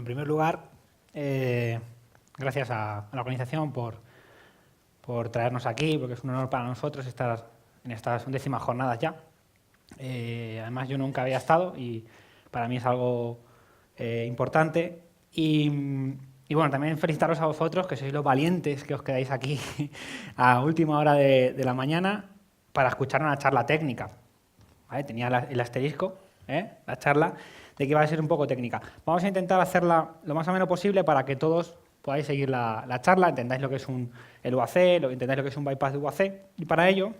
primer lugar, gracias a la organización por traernos aquí, porque es un honor para nosotros estar en estas 11ª jornadas ya. Además, yo nunca había estado y para mí es algo importante. Y bueno, también felicitaros a vosotros, que sois los valientes que os quedáis aquí a última hora de la mañana para escuchar una charla técnica. ¿Vale? Tenía el asterisco, la charla, de que iba a ser un poco técnica. Vamos a intentar hacerla lo más ameno posible para que todos podáis seguir la charla, entendáis lo que es el UAC, entendáis lo que es un bypass de UAC, y para ello,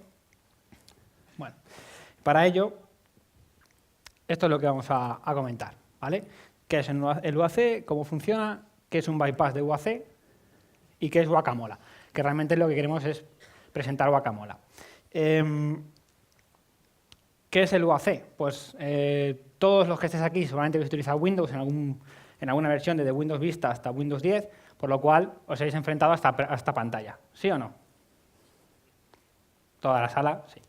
esto es lo que vamos a comentar, ¿vale? ¿Qué es el UAC? ¿Cómo funciona? ¿Qué es un bypass de UAC? ¿Y qué es Guacamola? Que realmente lo que queremos es presentar Guacamola. ¿Qué es el UAC? Pues todos los que estéis aquí seguramente habéis utilizado Windows en alguna versión, desde Windows Vista hasta Windows 10, por lo cual os habéis enfrentado a esta pantalla. ¿Sí o no? Toda la sala, sí.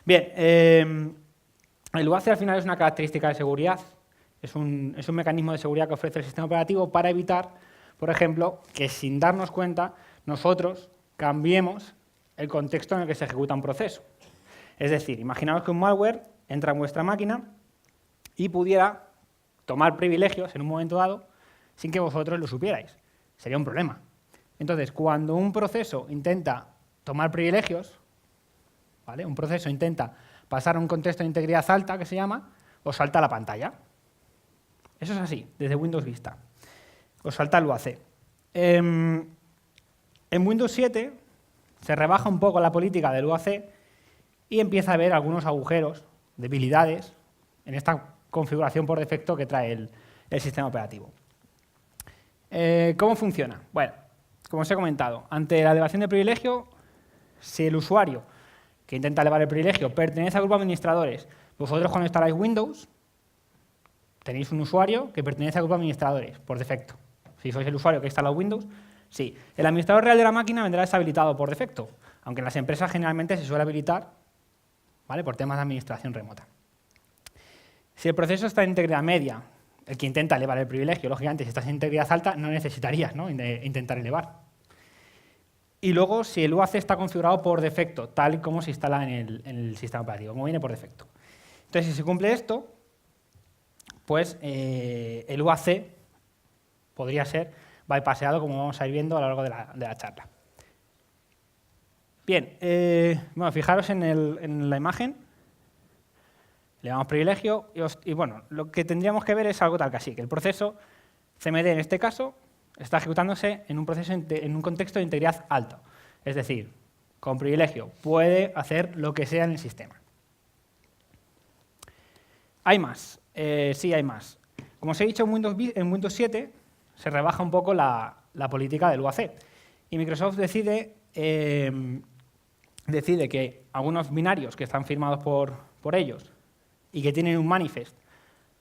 Bien, el UAC al final es una característica de seguridad, es un mecanismo de seguridad que ofrece el sistema operativo para evitar, por ejemplo, que sin darnos cuenta nosotros cambiemos el contexto en el que se ejecuta un proceso. Es decir, imaginaos que un malware entra en vuestra máquina y pudiera tomar privilegios en un momento dado sin que vosotros lo supierais. Sería un problema. Entonces, cuando un proceso intenta tomar privilegios, ¿vale? Un proceso intenta pasar a un contexto de integridad alta, que se llama, os salta la pantalla. Eso es así, desde Windows Vista. Os salta el UAC. En Windows 7 se rebaja un poco la política del UAC y empieza a haber algunos agujeros, debilidades, en esta configuración por defecto que trae el sistema operativo. ¿Cómo funciona? Bueno, como os he comentado, ante la elevación de privilegio, si el usuario que intenta elevar el privilegio pertenece al grupo de administradores, vosotros cuando instaláis Windows tenéis un usuario que pertenece al grupo de administradores, por defecto. Si sois el usuario que ha instalado Windows, sí. El administrador real de la máquina vendrá deshabilitado por defecto, aunque en las empresas generalmente se suele habilitar, ¿vale?, por temas de administración remota. Si el proceso está en integridad media, el que intenta elevar el privilegio, lógicamente, si estás en integridad alta, no necesitarías, ¿no?, intentar elevar. Y luego, si el UAC está configurado por defecto, tal y como se instala en el sistema operativo, como viene por defecto. Entonces, si se cumple esto, pues el UAC podría ser bypasseado, como vamos a ir viendo a lo largo de la charla. Bien, bueno, fijaros en la imagen. Le damos privilegio y bueno, lo que tendríamos que ver es algo tal que así, que el proceso CMD en este caso está ejecutándose en un contexto de integridad alto, es decir, con privilegio, puede hacer lo que sea en el sistema. ¿Hay más? Sí, hay más. Como os he dicho, en Windows 7 se rebaja un poco la política del UAC y Microsoft decide que algunos binarios que están firmados por ellos y que tienen un manifest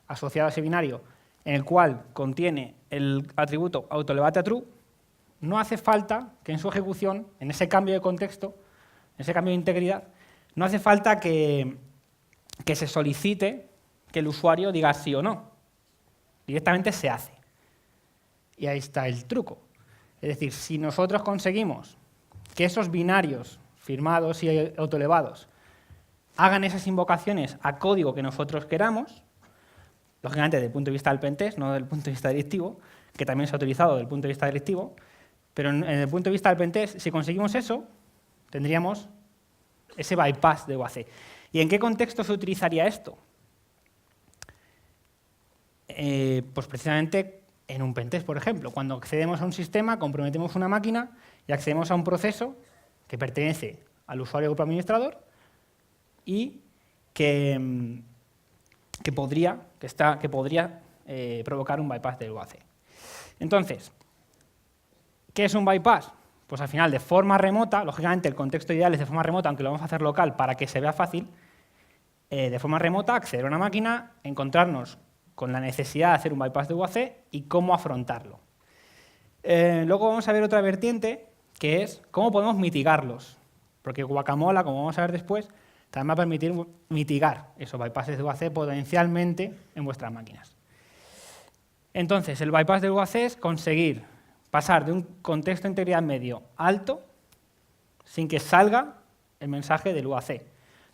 asociado a ese binario en el cual contiene el atributo autoelevate a true, no hace falta que en su ejecución, en ese cambio de contexto, en ese cambio de integridad, no hace falta que se solicite que el usuario diga sí o no. Directamente se hace. Y ahí está el truco. Es decir, si nosotros conseguimos que esos binarios firmados y autoelevados hagan esas invocaciones a código que nosotros queramos, lógicamente desde el punto de vista del pentest, no desde el punto de vista delictivo, que también se ha utilizado desde el punto de vista delictivo, pero en el punto de vista del pentest, si conseguimos eso, tendríamos ese bypass de UAC. ¿Y en qué contexto se utilizaría esto? Pues precisamente en un pentest, por ejemplo. Cuando accedemos a un sistema, comprometemos una máquina y accedemos a un proceso que pertenece al usuario grupo administrador y que podría provocar un bypass del UAC. Entonces, ¿qué es un bypass? Pues al final, de forma remota, lógicamente el contexto ideal es de forma remota, aunque lo vamos a hacer local para que se vea fácil, de forma remota, acceder a una máquina, encontrarnos con la necesidad de hacer un bypass de UAC y cómo afrontarlo. Luego vamos a ver otra vertiente, que es cómo podemos mitigarlos, porque Guacamola, como vamos a ver después, también va a permitir mitigar esos bypasses de UAC potencialmente en vuestras máquinas. Entonces, el bypass del UAC es conseguir pasar de un contexto de integridad medio alto sin que salga el mensaje del UAC,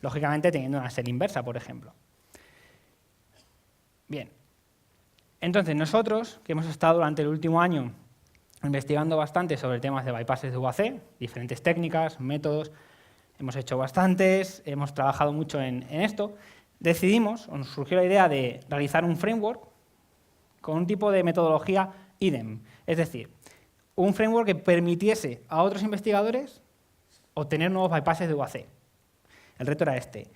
lógicamente teniendo una serie inversa, por ejemplo. Bien, entonces nosotros, que hemos estado durante el último año investigando bastante sobre temas de bypasses de UAC, diferentes técnicas, métodos, hemos hecho bastantes, hemos trabajado mucho en esto, decidimos, o nos surgió la idea de realizar un framework con un tipo de metodología idem, es decir, un framework que permitiese a otros investigadores obtener nuevos bypasses de UAC. El reto era este,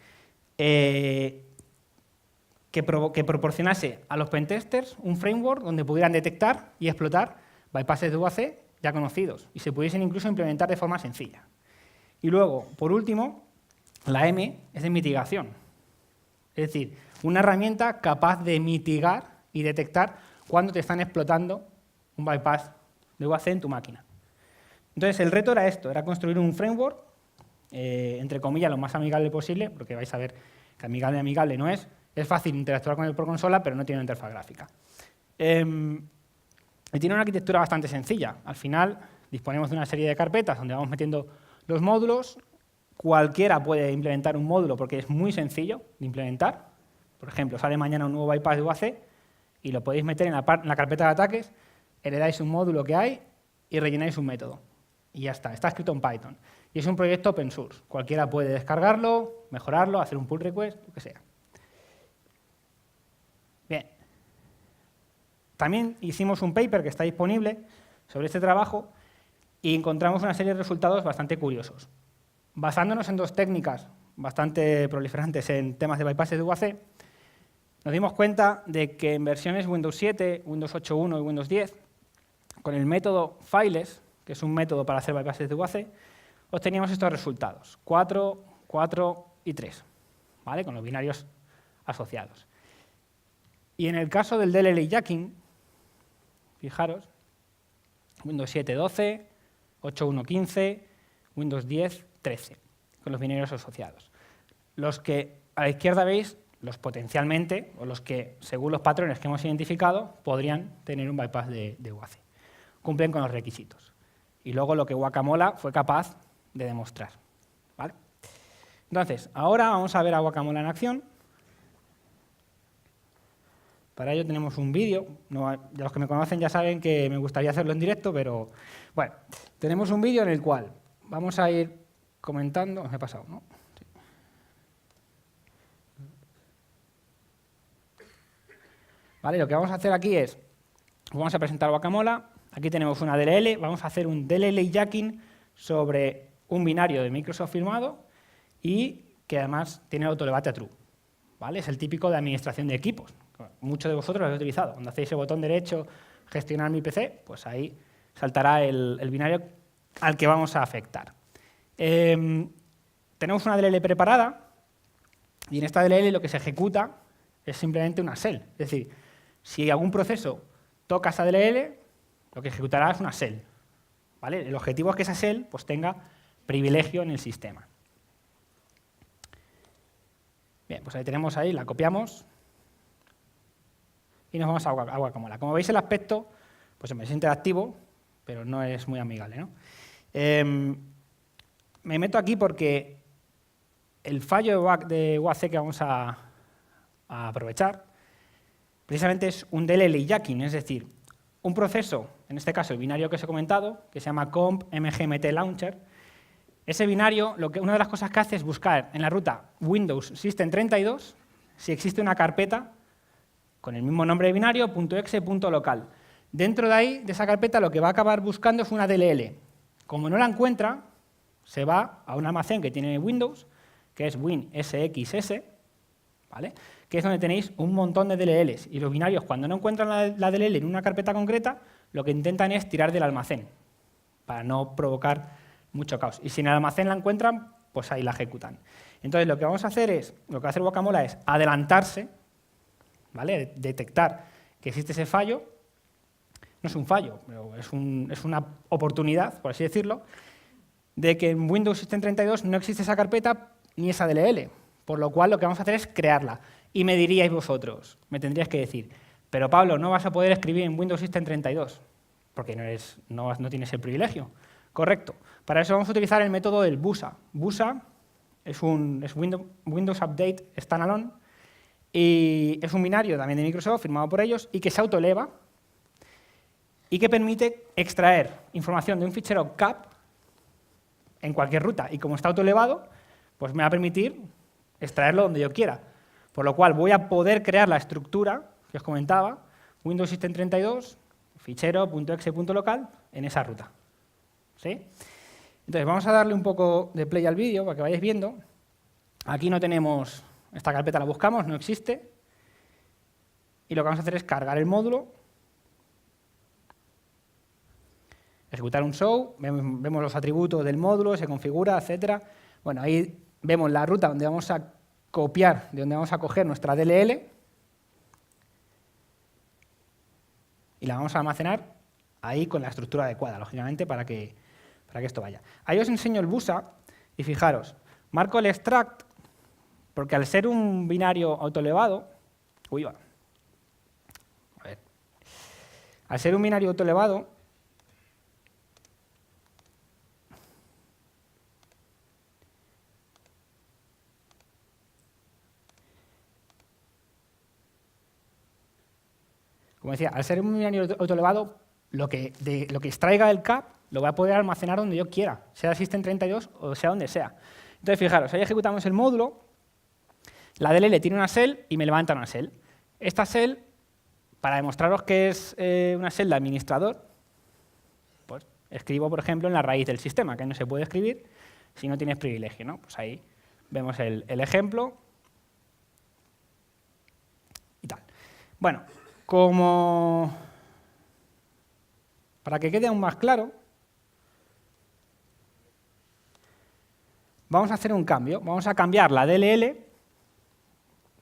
que proporcionase a los pentesters un framework donde pudieran detectar y explotar bypasses de UAC ya conocidos y se pudiesen incluso implementar de forma sencilla. Y luego, por último, la M es de mitigación. Es decir, una herramienta capaz de mitigar y detectar cuando te están explotando un bypass de UAC en tu máquina. Entonces, el reto era esto, era construir un framework, entre comillas, lo más amigable posible, porque vais a ver que amigable no es. Es fácil interactuar con el por consola, pero no tiene una interfaz gráfica. Y tiene una arquitectura bastante sencilla. Al final, disponemos de una serie de carpetas donde vamos metiendo los módulos. Cualquiera puede implementar un módulo porque es muy sencillo de implementar. Por ejemplo, sale mañana un nuevo bypass de UAC y lo podéis meter en la carpeta de ataques, heredáis un módulo que hay y rellenáis un método. Y ya está, está escrito en Python. Y es un proyecto open source. Cualquiera puede descargarlo, mejorarlo, hacer un pull request, lo que sea. Bien. También hicimos un paper que está disponible sobre este trabajo y encontramos una serie de resultados bastante curiosos. Basándonos en dos técnicas bastante proliferantes en temas de bypasses de UAC, nos dimos cuenta de que en versiones Windows 7, Windows 8.1 y Windows 10, con el método Files, que es un método para hacer bypasses de UAC, obteníamos estos resultados, 4, 4 y 3, ¿vale? Con los binarios asociados. Y en el caso del DLL jacking, fijaros, Windows 7, 12, 8.1, 15, Windows 10, 13, con los binarios asociados. Los que a la izquierda veis, los potencialmente, o los que, según los patrones que hemos identificado, podrían tener un bypass de UAC. Cumplen con los requisitos. Y luego lo que Guacamola fue capaz de demostrar, ¿vale? Entonces, ahora vamos a ver a Guacamola en acción. Para ello tenemos un vídeo. Ya los que me conocen ya saben que me gustaría hacerlo en directo, pero bueno, tenemos un vídeo en el cual vamos a ir comentando. Me he pasado, ¿no? Sí. Vale, lo que vamos a hacer aquí es, vamos a presentar Guacamola. Aquí tenemos una DLL, vamos a hacer un DLL jacking sobre un binario de Microsoft firmado y que además tiene autodebate a true. ¿Vale? Es el típico de administración de equipos. Muchos de vosotros lo habéis utilizado. Cuando hacéis el botón derecho, gestionar mi PC, pues ahí saltará el binario al que vamos a afectar. Tenemos una DLL preparada y en esta DLL lo que se ejecuta es simplemente una shell. Es decir, si algún proceso toca esa DLL, lo que ejecutará es una shell. ¿Vale? El objetivo es que esa shell pues, tenga privilegio en el sistema. Bien, pues ahí tenemos, la copiamos y nos vamos a Guacamola. Como veis el aspecto, pues es interactivo, pero no es muy amigable, ¿no? Me meto aquí porque el fallo de UAC que vamos a aprovechar precisamente es un DLL jacking, es decir, un proceso, en este caso el binario que os he comentado, que se llama comp mgmt launcher. Ese binario, una de las cosas que hace es buscar en la ruta Windows System32 si existe una carpeta con el mismo nombre de binario, .exe, .local. Dentro de ahí, de esa carpeta, lo que va a acabar buscando es una DLL. Como no la encuentra, se va a un almacén que tiene Windows, que es WinSXS, ¿vale? Que es donde tenéis un montón de DLLs. Y los binarios, cuando no encuentran la DLL en una carpeta concreta, lo que intentan es tirar del almacén, para no provocar mucho caos. Y si en el almacén la encuentran, pues ahí la ejecutan. Entonces, lo que vamos a hacer lo que va a hacer Guacamola es adelantarse, ¿vale? Detectar que existe ese fallo. No es un fallo, pero es una oportunidad, por así decirlo, de que en Windows System 32 no existe esa carpeta ni esa DLL. Por lo cual, lo que vamos a hacer es crearla. Y me diríais vosotros, me tendríais que decir, Pero Pablo, no vas a poder escribir en Windows System 32, porque no tienes el privilegio. Correcto. Para eso vamos a utilizar el método del BUSA. BUSA es Windows Update Standalone y es un binario también de Microsoft, firmado por ellos, y que se autoeleva y que permite extraer información de un fichero CAP en cualquier ruta. Y como está autoelevado, pues me va a permitir extraerlo donde yo quiera. Por lo cual voy a poder crear la estructura que os comentaba, Windows System 32, fichero.exe.local, en esa ruta. ¿Sí? Entonces, vamos a darle un poco de play al vídeo para que vayáis viendo. Aquí no tenemos, esta carpeta la buscamos, no existe. Y lo que vamos a hacer es cargar el módulo, ejecutar un show, vemos los atributos del módulo, se configura, etc. Bueno, ahí vemos la ruta donde vamos a copiar, de donde vamos a coger nuestra DLL y la vamos a almacenar ahí con la estructura adecuada, lógicamente, para que esto vaya. Ahí os enseño el BUSA y fijaros, marco el extract porque al ser un binario autoelevado, al ser un binario autoelevado, como decía, al ser un binario autoelevado, lo que extraiga del CAP lo voy a poder almacenar donde yo quiera, sea System 32 o sea donde sea. Entonces, fijaros, ahí ejecutamos el módulo, la DLL tiene una shell y me levanta una shell. Esta shell, para demostraros que es una shell de administrador, pues escribo, por ejemplo, en la raíz del sistema, que no se puede escribir si no tienes privilegio, ¿no? Pues ahí vemos el ejemplo y tal. Bueno, para que quede aún más claro, vamos a hacer un cambio. Vamos a cambiar la DLL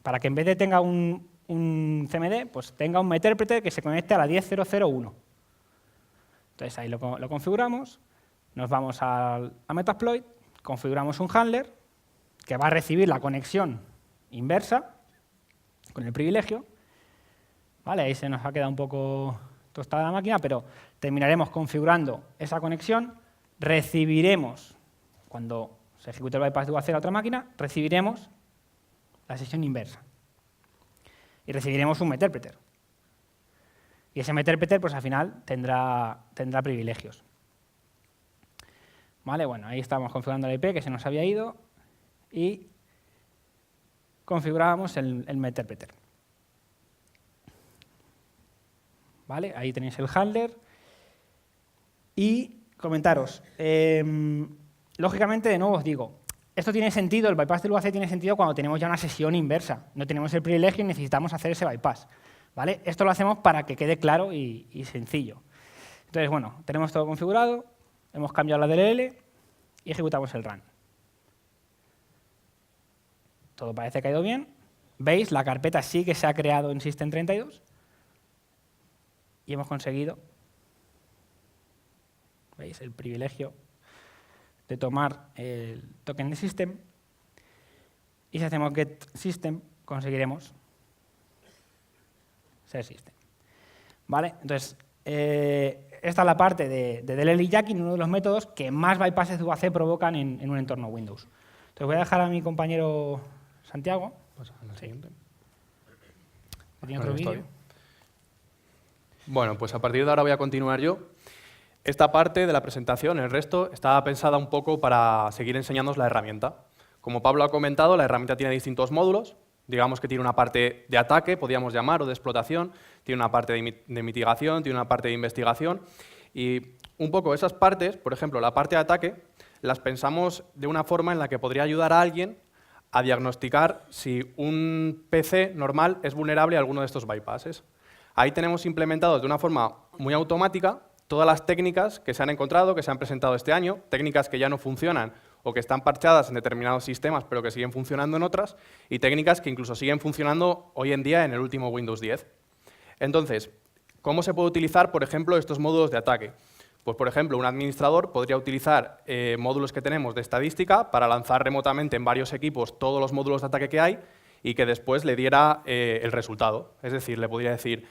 para que en vez de tenga un CMD, pues tenga un Meterpreter que se conecte a la 10.0.0.1. Entonces ahí lo configuramos, nos vamos a Metasploit, configuramos un handler que va a recibir la conexión inversa con el privilegio. ¿Vale? Ahí se nos ha quedado un poco tostada la máquina, pero terminaremos configurando esa conexión, recibiremos, cuando se ejecute el bypass de UAC a otra máquina, recibiremos la sesión inversa. Y recibiremos un Meterpreter. Y ese Meterpreter, pues al final, tendrá privilegios. ¿Vale? Bueno, ahí estamos configurando la IP que se nos había ido y configurábamos el Meterpreter. ¿Vale? Ahí tenéis el handler. Y comentaros, lógicamente, de nuevo os digo, esto tiene sentido, el bypass del UAC tiene sentido cuando tenemos ya una sesión inversa. No tenemos el privilegio y necesitamos hacer ese bypass. ¿Vale? Esto lo hacemos para que quede claro y sencillo. Entonces, bueno, tenemos todo configurado, hemos cambiado la DLL y ejecutamos el run. Todo parece que ha ido bien. ¿Veis? La carpeta sí que se ha creado en System 32 y hemos conseguido, ¿veis? El privilegio de tomar el token de System. Y si hacemos get System, conseguiremos ser System. ¿Vale? Entonces, esta es la parte de DLL y jacking, uno de los métodos que más bypasses de UAC provocan en un entorno Windows. Entonces voy a dejar a mi compañero Santiago. Pues a la siguiente. Que tiene otro vídeo. Bueno, pues a partir de ahora voy a continuar yo. Esta parte de la presentación, el resto, estaba pensada un poco para seguir enseñándoos la herramienta. Como Pablo ha comentado, la herramienta tiene distintos módulos. Digamos que tiene una parte de ataque, podríamos llamar, o de explotación, tiene una parte de mitigación, tiene una parte de investigación. Y un poco esas partes, por ejemplo, la parte de ataque, las pensamos de una forma en la que podría ayudar a alguien a diagnosticar si un PC normal es vulnerable a alguno de estos bypasses. Ahí tenemos implementados de una forma muy automática todas las técnicas que se han encontrado, que se han presentado este año, técnicas que ya no funcionan o que están parchadas en determinados sistemas pero que siguen funcionando en otras, y técnicas que incluso siguen funcionando hoy en día en el último Windows 10. Entonces, ¿cómo se puede utilizar, por ejemplo, estos módulos de ataque? Pues, por ejemplo, un administrador podría utilizar módulos que tenemos de estadística para lanzar remotamente en varios equipos todos los módulos de ataque que hay y que después le diera el resultado. Es decir, le podría decir,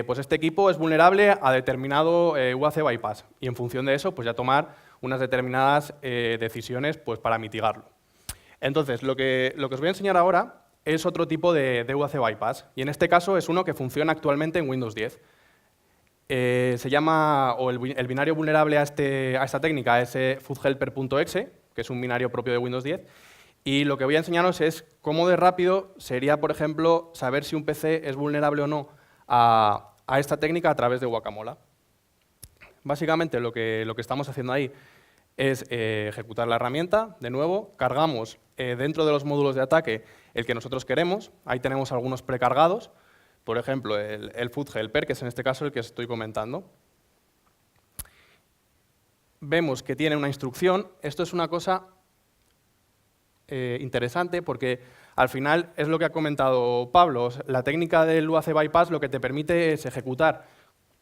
pues este equipo es vulnerable a determinado UAC bypass, y en función de eso pues ya tomar unas determinadas decisiones pues, para mitigarlo. Entonces, lo que os voy a enseñar ahora es otro tipo de UAC bypass, y en este caso es uno que funciona actualmente en Windows 10. Se llama, o el binario vulnerable a esta técnica es fuzhelper.exe, que es un binario propio de Windows 10, y lo que voy a enseñaros es cómo de rápido sería, por ejemplo, saber si un PC es vulnerable o no a esta técnica a través de Guacamola. Básicamente lo que estamos haciendo ahí es ejecutar la herramienta, de nuevo, cargamos dentro de los módulos de ataque el que nosotros queremos, ahí tenemos algunos precargados, por ejemplo, el fuzhelper, que es en este caso el que os estoy comentando. Vemos que tiene una instrucción, esto es una cosa interesante porque al final es lo que ha comentado Pablo, la técnica del UAC bypass lo que te permite es ejecutar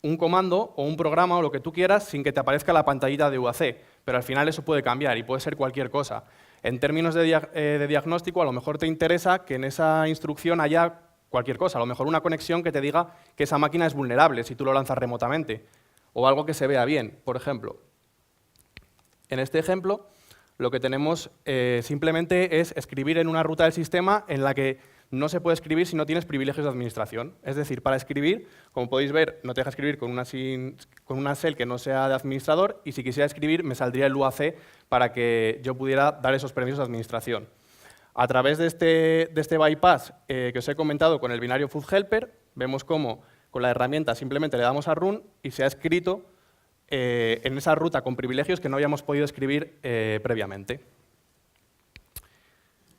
un comando o un programa o lo que tú quieras sin que te aparezca la pantallita de UAC, pero al final eso puede cambiar y puede ser cualquier cosa. En términos de diagnóstico, a lo mejor te interesa que en esa instrucción haya cualquier cosa, a lo mejor una conexión que te diga que esa máquina es vulnerable si tú lo lanzas remotamente, o algo que se vea bien, por ejemplo. En este ejemplo, lo que tenemos simplemente es escribir en una ruta del sistema en la que no se puede escribir si no tienes privilegios de administración. Es decir, para escribir, como podéis ver, no te deja escribir con una shell que no sea de administrador, y si quisiera escribir me saldría el UAC para que yo pudiera dar esos permisos de administración. A través de este bypass que os he comentado con el binario fuzhelper, vemos cómo con la herramienta simplemente le damos a run y se ha escrito en esa ruta con privilegios que no habíamos podido escribir previamente.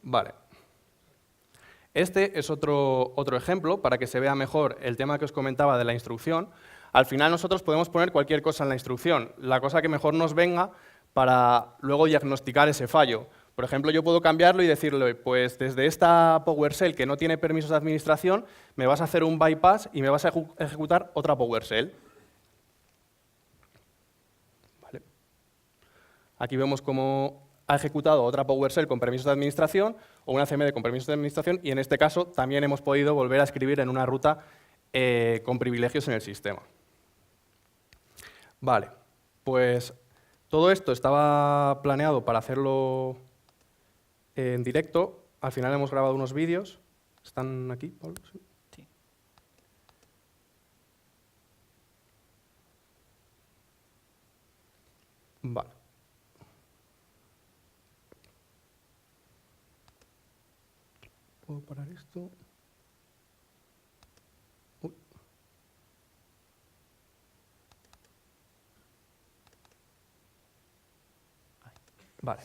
Vale. Este es otro ejemplo para que se vea mejor el tema que os comentaba de la instrucción. Al final nosotros podemos poner cualquier cosa en la instrucción, la cosa que mejor nos venga para luego diagnosticar ese fallo. Por ejemplo, yo puedo cambiarlo y decirle, pues desde esta PowerShell que no tiene permisos de administración, me vas a hacer un bypass y me vas a ejecutar otra PowerShell. Vale. Aquí vemos cómo ha ejecutado otra PowerShell con permisos de administración o una CMD con permisos de administración, y en este caso también hemos podido volver a escribir en una ruta con privilegios en el sistema. Vale, pues todo esto estaba planeado para hacerlo en directo. Al final hemos grabado unos vídeos. ¿Están aquí, Pablo? Sí. Sí. Vale. ¿Puedo parar esto? Uy. Vale.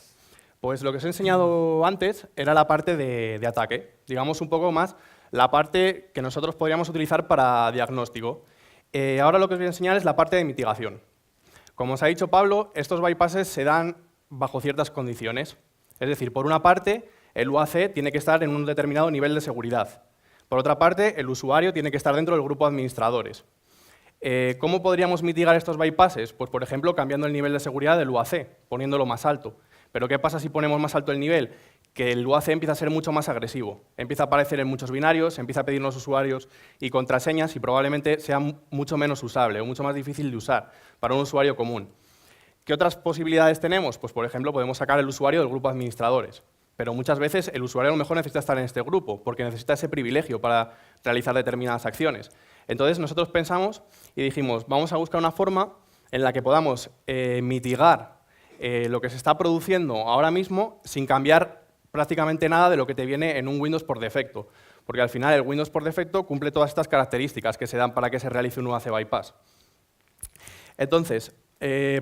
Pues lo que os he enseñado antes era la parte de ataque, digamos un poco más la parte que nosotros podríamos utilizar para diagnóstico. Ahora lo que os voy a enseñar es la parte de mitigación. Como os ha dicho Pablo, estos bypasses se dan bajo ciertas condiciones. Es decir, por una parte, el UAC tiene que estar en un determinado nivel de seguridad. Por otra parte, el usuario tiene que estar dentro del grupo de administradores. ¿Cómo podríamos mitigar estos bypasses? Pues, por ejemplo, cambiando el nivel de seguridad del UAC, poniéndolo más alto. Pero ¿qué pasa si ponemos más alto el nivel? Que el UAC empieza a ser mucho más agresivo. Empieza a aparecer en muchos binarios, empieza a pedirnos usuarios y contraseñas y probablemente sea mucho menos usable o mucho más difícil de usar para un usuario común. ¿Qué otras posibilidades tenemos? Pues, por ejemplo, podemos sacar el usuario del grupo de administradores. Pero muchas veces el usuario a lo mejor necesita estar en este grupo porque necesita ese privilegio para realizar determinadas acciones. Entonces nosotros pensamos y dijimos, vamos a buscar una forma en la que podamos mitigar lo que se está produciendo ahora mismo sin cambiar prácticamente nada de lo que te viene en un Windows por defecto. Porque al final el Windows por defecto cumple todas estas características que se dan para que se realice un UAC bypass. Entonces,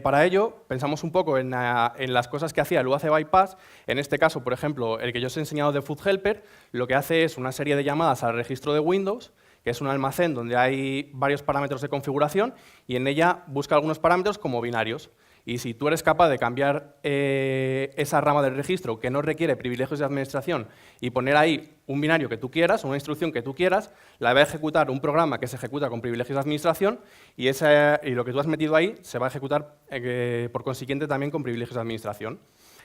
para ello, pensamos un poco en las cosas que hacía el UAC bypass. En este caso, por ejemplo, el que yo os he enseñado de fuzhelper, lo que hace es una serie de llamadas al registro de Windows, que es un almacén donde hay varios parámetros de configuración, y en ella busca algunos parámetros como binarios. Y si tú eres capaz de cambiar esa rama del registro que no requiere privilegios de administración y poner ahí un binario que tú quieras, una instrucción que tú quieras, la va a ejecutar un programa que se ejecuta con privilegios de administración y lo que tú has metido ahí se va a ejecutar por consiguiente también con privilegios de administración.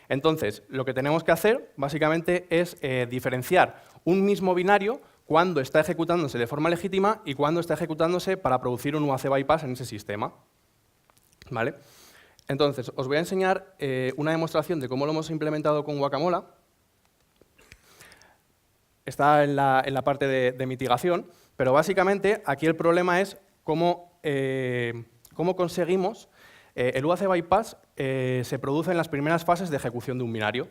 Entonces, lo que tenemos que hacer, básicamente, es diferenciar un mismo binario cuando está ejecutándose de forma legítima y cuando está ejecutándose para producir un UAC bypass en ese sistema. ¿Vale? Entonces, os voy a enseñar una demostración de cómo lo hemos implementado con Guacamola. Está en la parte de mitigación, pero básicamente aquí el problema es cómo conseguimos el UAC bypass se produce en las primeras fases de ejecución de un binario.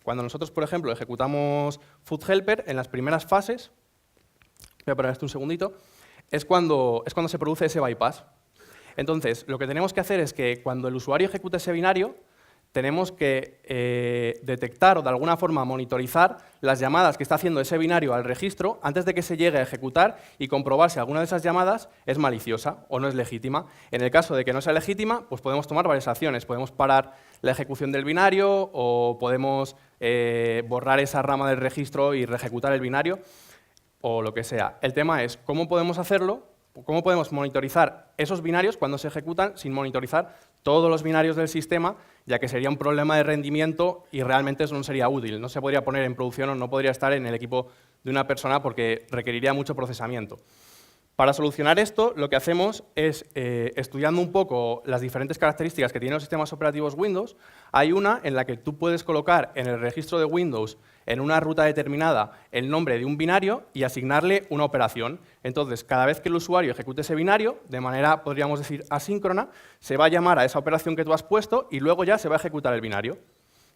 Cuando nosotros, por ejemplo, ejecutamos foodhelper, en las primeras fases, voy a parar esto un segundito, es cuando se produce ese bypass. Entonces, lo que tenemos que hacer es que cuando el usuario ejecute ese binario, tenemos que detectar o de alguna forma monitorizar las llamadas que está haciendo ese binario al registro antes de que se llegue a ejecutar y comprobar si alguna de esas llamadas es maliciosa o no es legítima. En el caso de que no sea legítima, pues podemos tomar varias acciones. Podemos parar la ejecución del binario o podemos borrar esa rama del registro y reejecutar el binario o lo que sea. El tema es cómo podemos hacerlo. ¿Cómo podemos monitorizar esos binarios cuando se ejecutan sin monitorizar todos los binarios del sistema, ya que sería un problema de rendimiento y realmente eso no sería útil? No se podría poner en producción o no podría estar en el equipo de una persona porque requeriría mucho procesamiento. Para solucionar esto, lo que hacemos es, estudiando un poco las diferentes características que tienen los sistemas operativos Windows, hay una en la que tú puedes colocar en el registro de Windows, en una ruta determinada, el nombre de un binario y asignarle una operación. Entonces, cada vez que el usuario ejecute ese binario, de manera, podríamos decir, asíncrona, se va a llamar a esa operación que tú has puesto y luego ya se va a ejecutar el binario.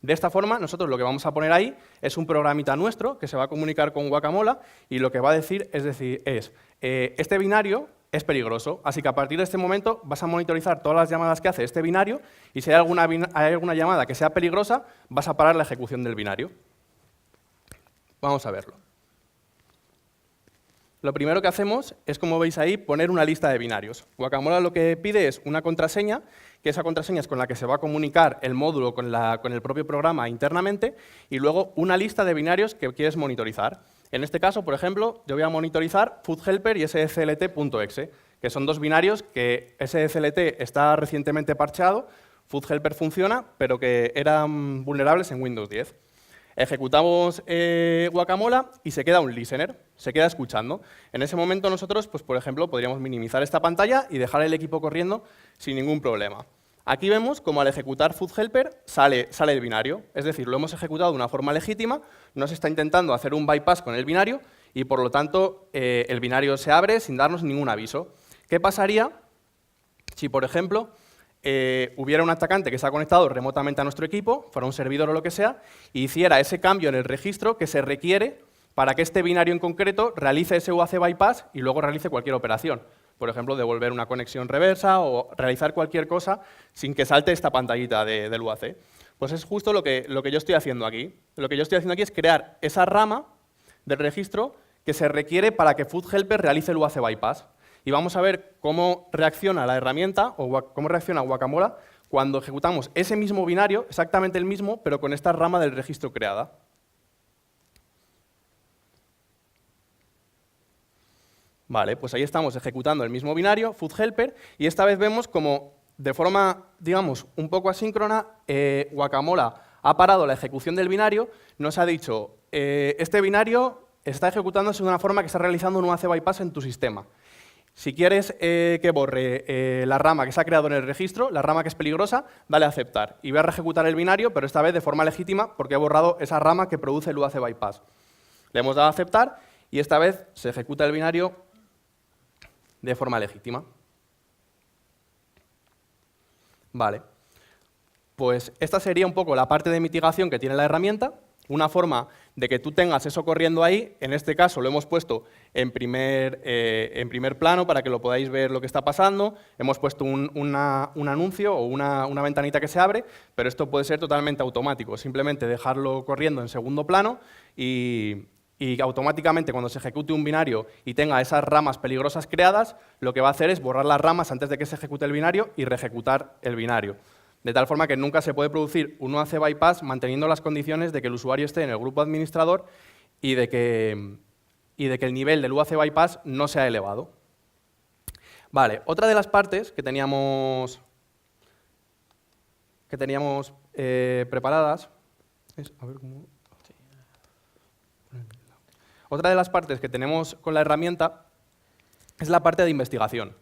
De esta forma, nosotros lo que vamos a poner ahí es un programita nuestro que se va a comunicar con Guacamola y lo que va a decir es este binario es peligroso, así que a partir de este momento vas a monitorizar todas las llamadas que hace este binario y si hay alguna llamada que sea peligrosa, vas a parar la ejecución del binario. Vamos a verlo. Lo primero que hacemos es, como veis ahí, poner una lista de binarios. Guacamola lo que pide es una contraseña, que esa contraseña es con la que se va a comunicar el módulo con el propio programa internamente, y luego una lista de binarios que quieres monitorizar. En este caso, por ejemplo, yo voy a monitorizar foodhelper y sdclt.exe, que son dos binarios que sdclt está recientemente parcheado, foodhelper funciona, pero que eran vulnerables en Windows 10. Ejecutamos Guacamola y se queda un listener, se queda escuchando. En ese momento nosotros, pues, por ejemplo, podríamos minimizar esta pantalla y dejar el equipo corriendo sin ningún problema. Aquí vemos como al ejecutar foodhelper sale el binario, es decir, lo hemos ejecutado de una forma legítima, no se está intentando hacer un bypass con el binario y por lo tanto el binario se abre sin darnos ningún aviso. ¿Qué pasaría si, por ejemplo, hubiera un atacante que se ha conectado remotamente a nuestro equipo, fuera un servidor o lo que sea, e hiciera ese cambio en el registro que se requiere para que este binario en concreto realice ese UAC bypass y luego realice cualquier operación? Por ejemplo, devolver una conexión reversa o realizar cualquier cosa sin que salte esta pantallita del UAC. Pues es justo lo que yo estoy haciendo aquí. Lo que yo estoy haciendo aquí es crear esa rama del registro que se requiere para que foodhelper realice el UAC bypass. Y vamos a ver cómo reacciona la herramienta o cómo reacciona Guacamola cuando ejecutamos ese mismo binario, exactamente el mismo, pero con esta rama del registro creada. Vale, pues ahí estamos ejecutando el mismo binario, foodhelper, y esta vez vemos como de forma, digamos, un poco asíncrona, Guacamola ha parado la ejecución del binario, nos ha dicho, este binario está ejecutándose de una forma que está realizando un UAC bypass en tu sistema. Si quieres que borre la rama que se ha creado en el registro, la rama que es peligrosa, dale a aceptar. Y voy a reejecutar el binario, pero esta vez de forma legítima, porque he borrado esa rama que produce el UAC bypass. Le hemos dado a aceptar y esta vez se ejecuta el binario de forma legítima. Vale. Pues esta sería un poco la parte de mitigación que tiene la herramienta. Una forma de que tú tengas eso corriendo ahí, en este caso lo hemos puesto en primer plano para que lo podáis ver lo que está pasando. Hemos puesto un anuncio o una ventanita que se abre, pero esto puede ser totalmente automático. Simplemente dejarlo corriendo en segundo plano y automáticamente cuando se ejecute un binario y tenga esas ramas peligrosas creadas, lo que va a hacer es borrar las ramas antes de que se ejecute el binario y reejecutar el binario. De tal forma que nunca se puede producir un UAC bypass manteniendo las condiciones de que el usuario esté en el grupo administrador y de que el nivel del UAC bypass no sea elevado. Vale, otra de las partes que teníamos preparadas Otra de las partes que tenemos con la herramienta es la parte de investigación.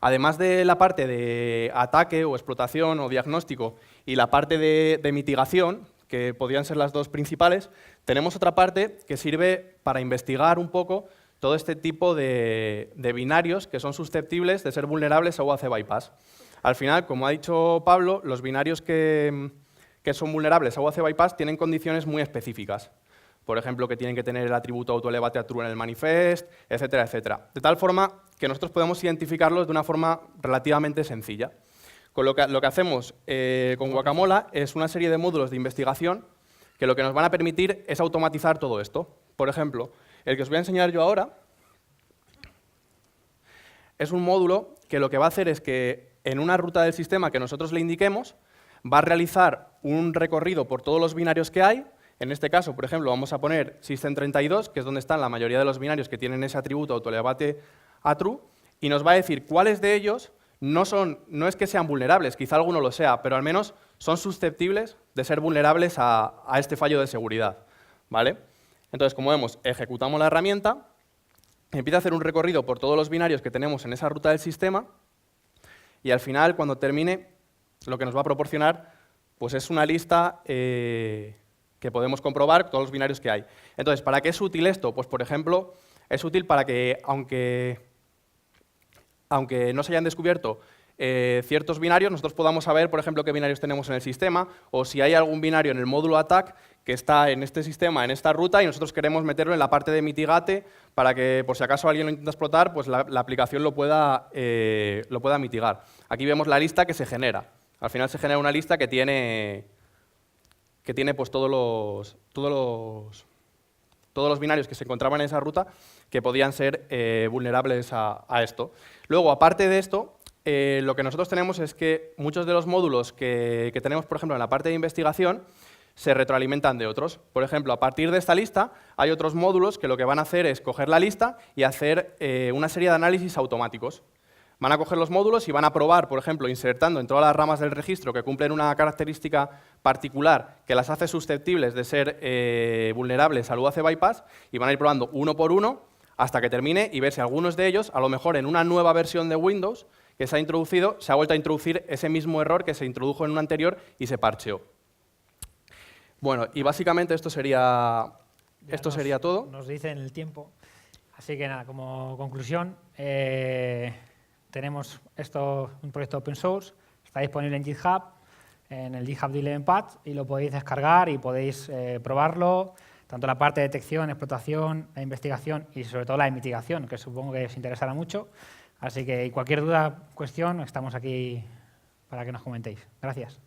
Además de la parte de ataque o explotación o diagnóstico y la parte de mitigación, que podrían ser las dos principales, tenemos otra parte que sirve para investigar un poco todo este tipo de binarios que son susceptibles de ser vulnerables a UAC bypass. Al final, como ha dicho Pablo, los binarios que son vulnerables a UAC bypass tienen condiciones muy específicas. Por ejemplo, que tienen que tener el atributo autoelevate a true en el manifest, etcétera, etcétera. De tal forma que nosotros podemos identificarlos de una forma relativamente sencilla. Con lo que hacemos con Guacamola es una serie de módulos de investigación que lo que nos van a permitir es automatizar todo esto. Por ejemplo, el que os voy a enseñar yo ahora es un módulo que lo que va a hacer es que en una ruta del sistema que nosotros le indiquemos va a realizar un recorrido por todos los binarios que hay. En este caso, por ejemplo, vamos a poner system32, que es donde están la mayoría de los binarios que tienen ese atributo autoelevate a true, y nos va a decir cuáles de ellos no es que sean vulnerables, quizá alguno lo sea, pero al menos son susceptibles de ser vulnerables a este fallo de seguridad, ¿vale? Entonces, como vemos, ejecutamos la herramienta, empieza a hacer un recorrido por todos los binarios que tenemos en esa ruta del sistema, y al final, cuando termine, lo que nos va a proporcionar pues es una lista que podemos comprobar todos los binarios que hay. Entonces, ¿para qué es útil esto? Pues, por ejemplo, es útil para que, aunque no se hayan descubierto ciertos binarios, nosotros podamos saber, por ejemplo, qué binarios tenemos en el sistema, o si hay algún binario en el módulo attack que está en este sistema, en esta ruta, y nosotros queremos meterlo en la parte de mitigate para que, por si acaso alguien lo intenta explotar, pues la aplicación lo pueda mitigar. Aquí vemos la lista que se genera. Al final se genera una lista que tiene pues todos los binarios que se encontraban en esa ruta que podían ser vulnerables a esto. Luego, aparte de esto, lo que nosotros tenemos es que muchos de los módulos que tenemos, por ejemplo, en la parte de investigación, se retroalimentan de otros. Por ejemplo, a partir de esta lista, hay otros módulos que lo que van a hacer es coger la lista y hacer una serie de análisis automáticos. Van a coger los módulos y van a probar, por ejemplo, insertando en todas las ramas del registro que cumplen una característica particular que las hace susceptibles de ser vulnerables al UAC bypass, y van a ir probando uno por uno hasta que termine y ver si algunos de ellos, a lo mejor en una nueva versión de Windows que se ha introducido, se ha vuelto a introducir ese mismo error que se introdujo en una anterior y se parcheó. Bueno, y básicamente esto sería todo. Nos dicen el tiempo. Así que nada, como conclusión, tenemos un proyecto open source, está disponible en GitHub, en el GitHub de Elevenpath, y lo podéis descargar y podéis probarlo, tanto la parte de detección, explotación, la investigación y sobre todo la mitigación, que supongo que os interesará mucho. Así que cualquier duda, cuestión, estamos aquí para que nos comentéis. Gracias.